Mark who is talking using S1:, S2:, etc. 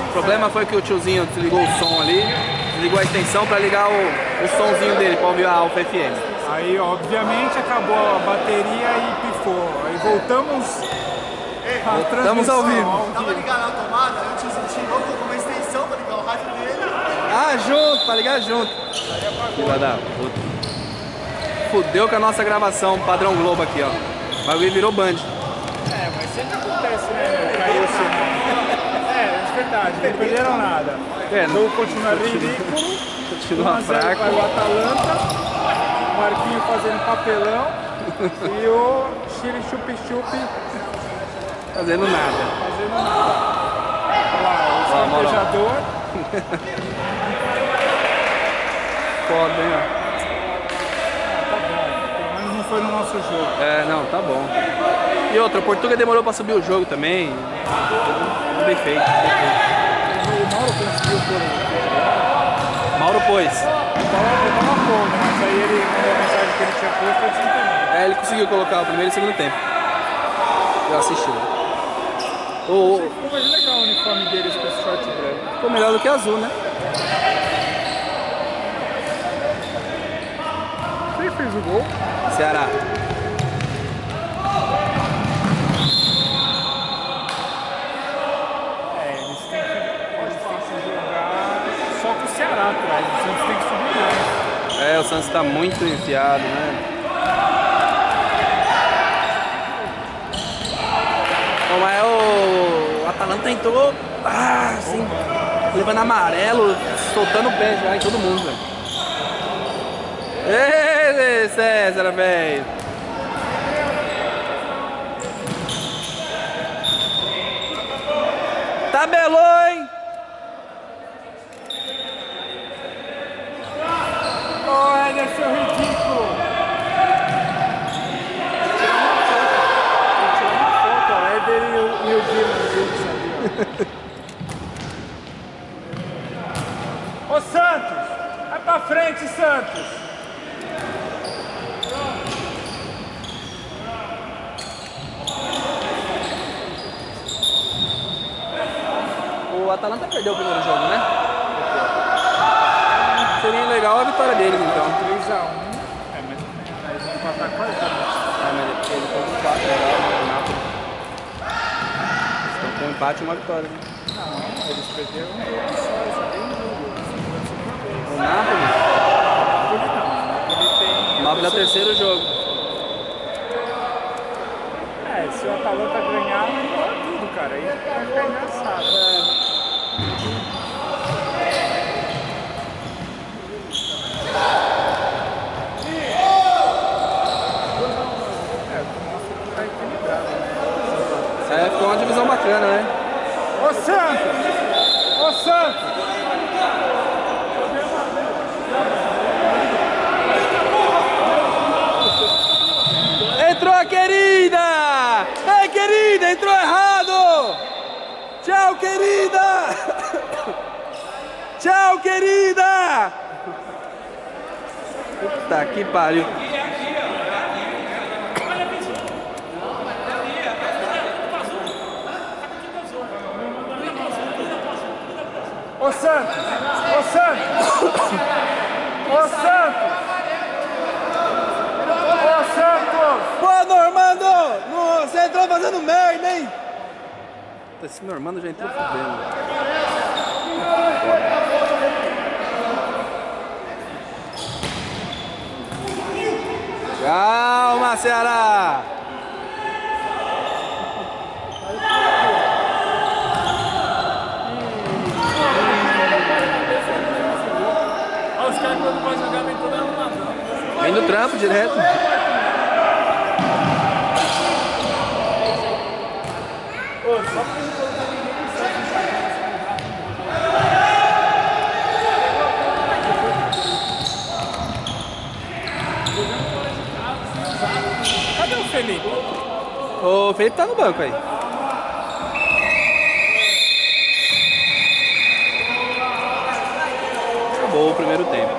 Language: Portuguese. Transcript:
S1: O problema foi que o tiozinho desligou o som ali, desligou a extensão para ligar o somzinho dele, para ouvir a Alfa FM.
S2: Aí, obviamente, acabou a bateria e pifou. Aí voltamos
S1: Estamos ao vivo.
S3: Tava ligado na tomada, aí o tiozinho tirou com uma extensão para ligar o rádio dele.
S1: Ah, junto, para ligar junto. Filha da puta. Fudeu com a nossa gravação padrão Globo aqui, ó. O bagulho virou Band.
S2: É, mas sempre acontece, né? Caiu o sinal. É verdade, não perderam nada. O jogo continua ridículo.
S1: Continua fraco.
S2: Para o Atalanta, o Marquinho fazendo papelão e o Chile chupi-chupi
S1: Fazendo nada.
S2: Olha lá, o esquartejador.
S1: Foda, hein, ó.
S2: Tá bom, pelo menos não foi no nosso jogo.
S1: É, não, tá bom. E outra, o Portuga demorou pra subir o jogo também. Tudo bem feito.
S2: O Mauro conseguiu pôr.
S1: Mauro pôs.
S2: Eu tava pondo, mas aí ele mandou a mensagem que ele tinha posto e desencaminhou.
S1: É, ele conseguiu colocar o primeiro e o segundo tempo. Eu assisti.
S2: Ficou mais legal o uniforme deles com esse short branco.
S1: Ficou melhor do que azul, né?
S2: Quem fez o gol?
S1: Ceará.
S2: Eles têm que jogar só com o Ceará atrás. O Santos tem que subir mais.
S1: É, o Santos tá muito enfiado, né? Bom, mas o Atalanta entrou assim, levando amarelo, soltando o pé já em todo mundo, velho. Ei, César, velho! Tabelou, hein?
S2: Ô, Ederson, ridículo! Tirar uma foto, o Éder e o Guilherme juntos ali, ó. Ô, Santos! Vai pra frente, Santos!
S1: O Atalanta perdeu o primeiro jogo, né? Seria legal a vitória deles, então.
S2: 3x1. É, mas eles vão empatar quase.
S1: Mas ele foi com 4, legal, né? O Napoli. Estão com um empate e uma vitória, né?
S2: Não, eles perderam um jogo só, eles têm um jogo.
S1: O Napoli? O Napoli é o terceiro jogo.
S2: É, se o Atalanta ganhar, ganhou tudo, cara. Aí vai ficar engraçado. Tá equilibrado, né?
S1: É, ficou uma divisão bacana, né?
S2: Ô Santos! Ô Santos!
S1: Entrou a querida! Ei, querida, entrou errado! Tchau, querida! Tchau, querida! Puta que pariu!
S2: Ô Santos! Ô Santos! Ô Santos! Ô Santos!
S1: Pô, Normando! Você entrou fazendo merda, hein? Esse Normando já entrou fudendo. Calma, Ceará!
S2: Olha os caras quando vai jogar vem toda arrumadão.
S1: Vem do trampo direto.
S2: Cadê o Felipe?
S1: O Felipe tá no banco aí. Acabou o primeiro tempo.